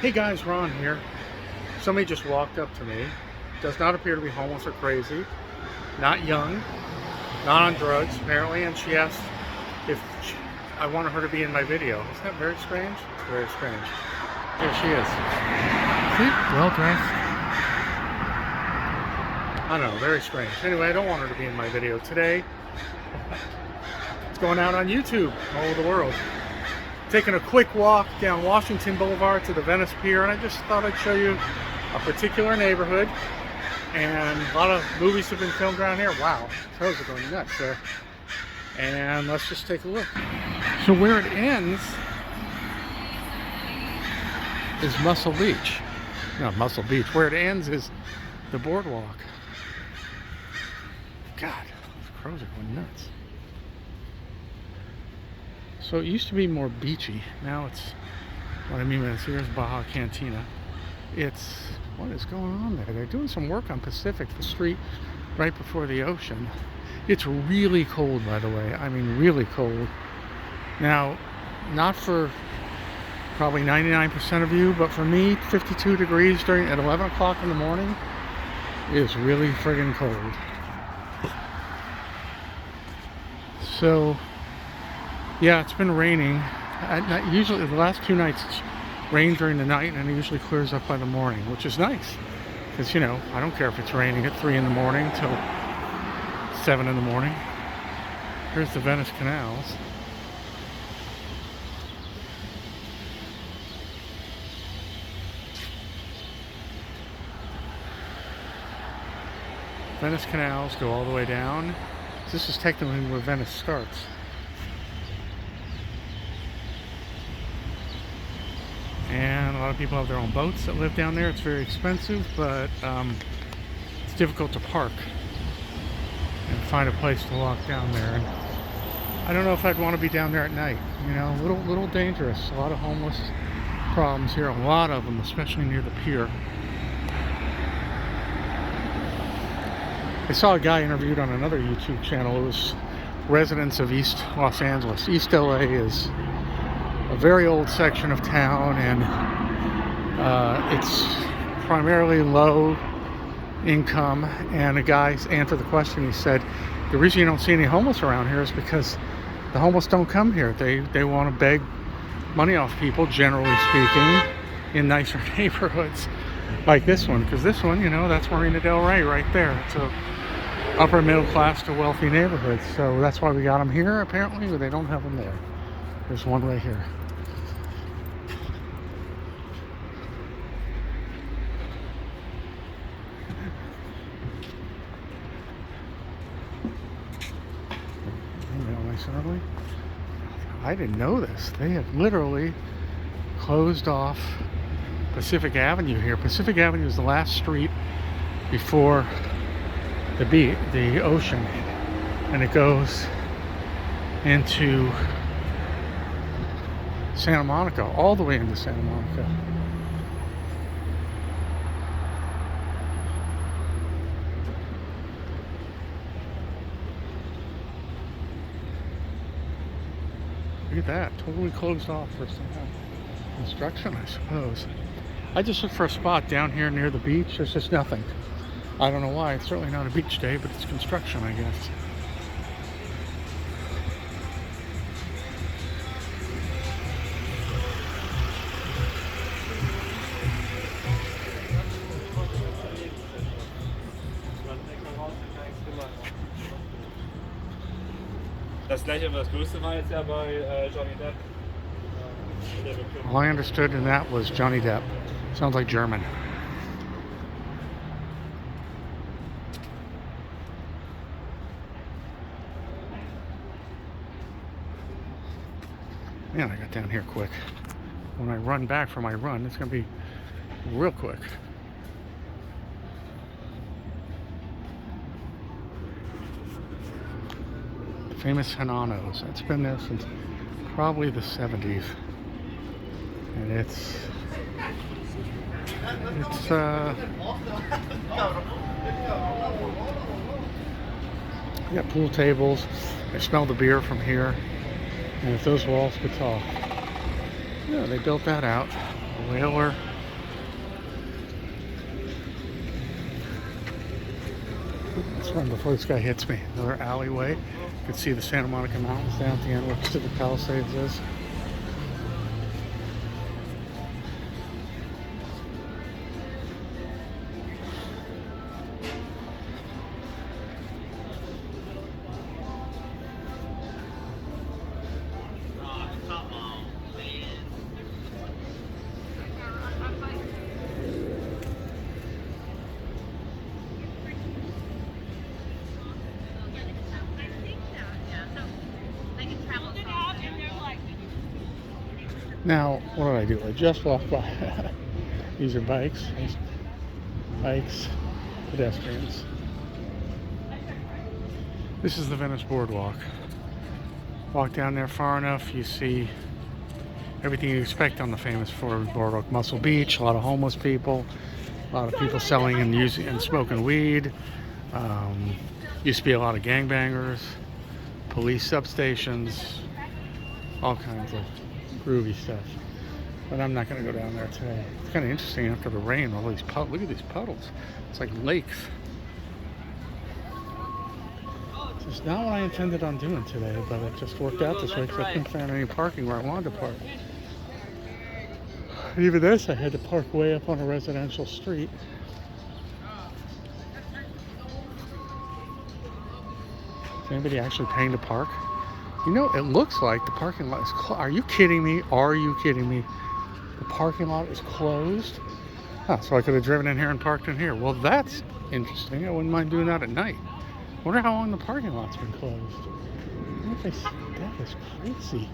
Hey guys, Ron here. Somebody just walked up to me. Does not appear to be homeless or crazy. Not young. Not on drugs, apparently. And she asked if I wanted her to be in my video. Isn't that very strange? It's very strange. Here she is. See? Well dressed. I don't know, very strange. Anyway, I don't want her to be in my video today. It's going out on YouTube all over the world. Taking a quick walk down Washington Boulevard to the Venice Pier, and I just thought I'd show you a particular neighborhood. And a lot of movies have been filmed around here. Wow, toes are going nuts there. And let's just take a look. So where it ends is Muscle Beach. Not Muscle Beach. Where it ends is the boardwalk. God, those crows are going nuts. So it used to be more beachy. Now it's, what I mean by this, here's Baja Cantina. It's, what is going on there? They're doing some work on Pacific, the street right before the ocean. It's really cold, by the way. I mean, really cold. Now, not for probably 99% of you, but for me, 52 degrees at 11 o'clock in the morning is really friggin' cold. So, yeah, it's been raining. Usually, the last 2 nights, it's rained during the night, and it usually clears up by the morning, which is nice. Because, you know, I don't care if it's raining at 3 in the morning till 7 in the morning. Here's the Venice canals. Venice canals go all the way down. This is technically where Venice starts. And a lot of people have their own boats that live down there. It's very expensive, but it's difficult to park and find a place to walk down there. And I don't know if I'd want to be down there at night. You know, a little dangerous. A lot of homeless problems here. A lot of them, especially near the pier. I saw a guy interviewed on another YouTube channel. It was residents of East Los Angeles. East LA is a very old section of town, and it's primarily low income. And a guy answered the question. He said, the reason you don't see any homeless around here is because the homeless don't come here. They want to beg money off people, generally speaking, in nicer neighborhoods like this one. Because this one, you know, that's Marina Del Rey right there. It's a upper middle class to wealthy neighborhood. So that's why we got them here, apparently, but they don't have them there. There's one right here. Early. I didn't know this. They have literally closed off Pacific Avenue here. Pacific Avenue is the last street before the beach, the ocean, and it goes into Santa Monica, all the way into Santa Monica. Look at that, totally closed off for some construction, I suppose. I just looked for a spot down here near the beach. There's just nothing. I don't know why. It's certainly not a beach day, but it's construction, I guess. Das gleiche, aber das größte war jetzt ja bei Johnny Depp. All I understood in that was Johnny Depp. Sounds like German. Man, I got down here quick. When I run back for my run, it's going to be real quick. Famous Hananos. It's been there since probably the 70s. And it's you got pool tables. I smell the beer from here. And if those walls could talk. Yeah, they built that out. A whaler. Let's run before this guy hits me. Another alleyway. You can see the Santa Monica Mountains down at the end where Pacific Palisades is. Now, what did I do? I just walked by. These are bikes. Bikes, pedestrians. This is the Venice Boardwalk. Walk down there far enough, you see everything you expect on the famous boardwalk. Muscle Beach, a lot of homeless people, a lot of people selling and using and smoking weed. Used to be a lot of gangbangers, police substations, all kinds of groovy stuff. But I'm not going to go down there today. It's kind of interesting after the rain, all these puddles. Look at these puddles. It's like lakes. It's not what I intended on doing today, but it just worked out this way because I couldn't find any parking where I wanted to park. And even this, I had to park way up on a residential street. Is anybody actually paying to park? You know, it looks like the parking lot is closed. Are you kidding me? Are you kidding me? The parking lot is closed? Ah, so I could have driven in here and parked in here. Well, that's interesting. I wouldn't mind doing that at night. Wonder how long the parking lot's been closed. That is crazy.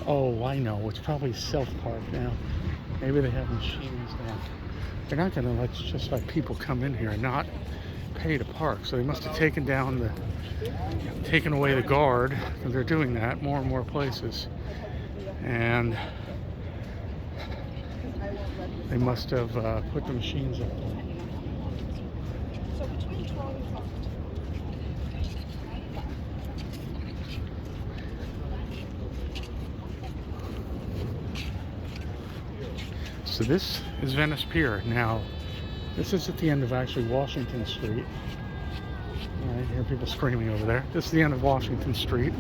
Oh, I know. It's probably self-park now. Maybe they have machines now. They're not going to just let people come in here and not pay to park. So they must have taken away the guard, because they're doing that more and more places. And they must have put the machines up there. So this is Venice Pier. Now, this is at the end of actually Washington Street. I hear people screaming over there. This is the end of Washington Street,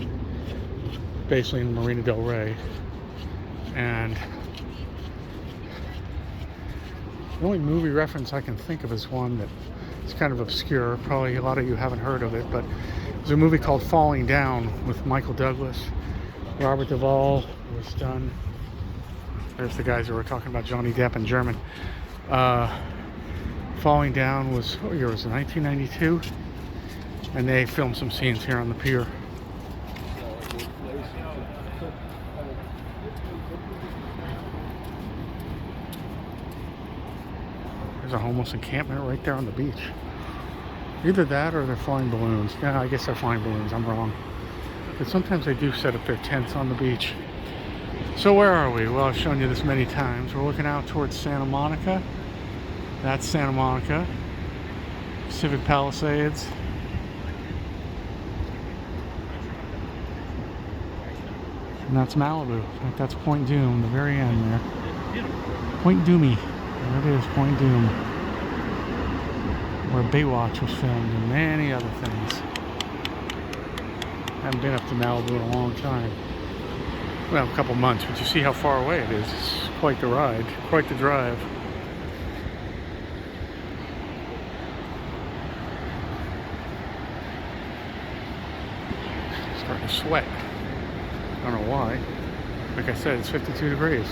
basically in Marina del Rey. And the only movie reference I can think of is one that is kind of obscure. Probably a lot of you haven't heard of it, but there's a movie called Falling Down with Michael Douglas, Robert Duvall. It was done. There's the guys who were talking about Johnny Depp in German. Falling Down was, what year was it, 1992? And they filmed some scenes here on the pier. There's a homeless encampment right there on the beach. Either that or they're flying balloons. Yeah, I guess they're flying balloons, I'm wrong. But sometimes they do set up their tents on the beach. So where are we? Well, I've shown you this many times. We're looking out towards Santa Monica. That's Santa Monica. Pacific Palisades. And that's Malibu. In fact, that's Point Doom, the very end there. Point Doomy. There it is, Point Doom. Where Baywatch was filmed and many other things. I haven't been up to Malibu in a long time. Well, a couple months, but you see how far away it is. It's quite the ride, quite the drive. Starting to sweat. I don't know why. Like I said, it's 52 degrees.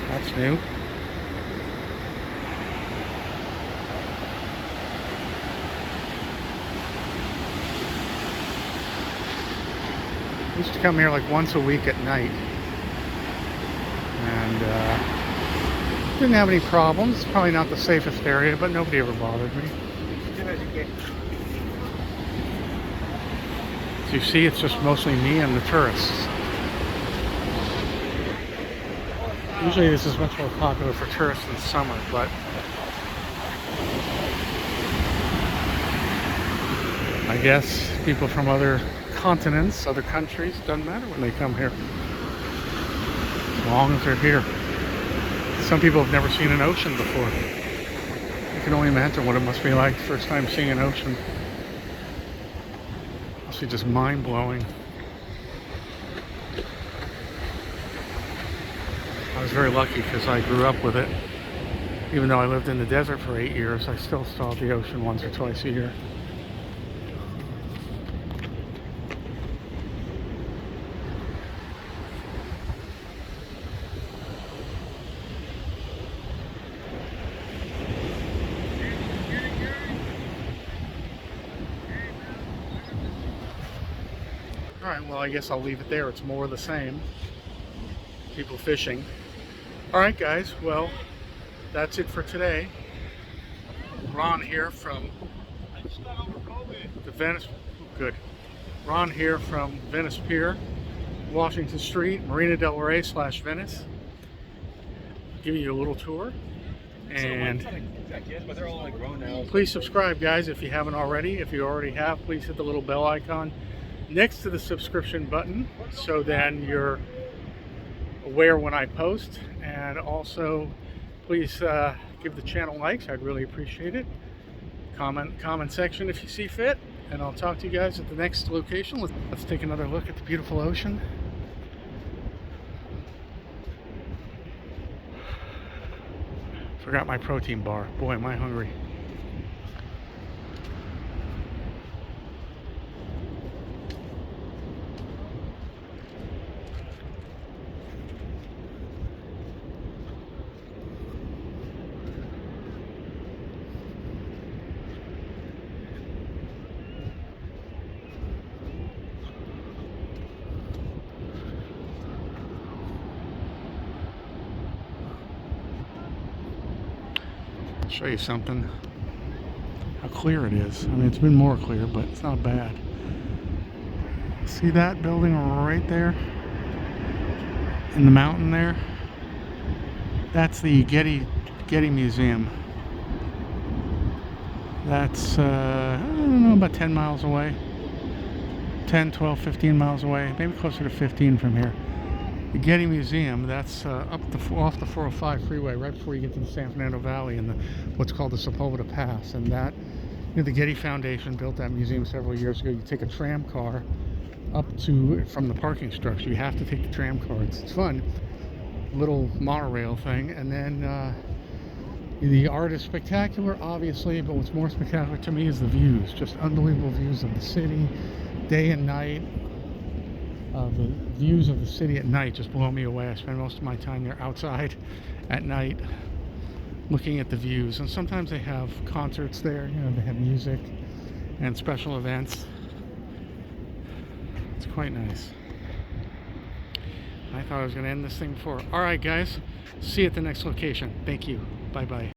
That's new. I used to come here like once a week at night. And didn't have any problems. It's probably not the safest area, but nobody ever bothered me. As you see, it's just mostly me and the tourists. Usually this is much more popular for tourists in summer, but I guess people from other continents, other countries, doesn't matter when they come here. as long as they're here. Some people have never seen an ocean before. You can only imagine what it must be like the first time seeing an ocean. Must be just mind-blowing. I was very lucky because I grew up with it. Even though I lived in the desert for 8 years, I still saw the ocean once or twice a year. Alright, well, I guess I'll leave it there. It's more of the same. People fishing. Alright, guys, well, that's it for today. Ron here from the Venice. Good. Ron here from Venice Pier, Washington Street, Marina del Rey / Venice. Giving you a little tour. And please subscribe, guys, if you haven't already. If you already have, please hit the little bell icon next to the subscription button, so then you're aware when I post. And also, please give the channel likes. I'd really appreciate it. Comment section if you see fit. And I'll talk to you guys at the next location. Let's take another look at the beautiful ocean. Forgot my protein bar. Boy, am I hungry. Show you something, how clear it is. I mean, it's been more clear, but it's not bad. See that building right there in the mountain there? That's the Getty Museum. That's I don't know, about 10 miles away. 10, 12, 15 miles away, maybe closer to 15 from here. The Getty Museum, that's off the 405 freeway, right before you get to the San Fernando Valley and what's called the Sepulveda Pass. And that, the Getty Foundation built that museum several years ago. You take a tram car up to from the parking structure. You have to take the tram car. It's fun, little monorail thing. And then the art is spectacular, obviously, but what's more spectacular to me is the views. Just unbelievable views of the city, day and night. The views of the city at night just blow me away. I spend most of my time there outside at night looking at the views. And sometimes they have concerts there, you know, they have music and special events. It's quite nice. I thought I was going to end this thing before. Alright, guys, see you at the next location. Thank you. Bye-bye.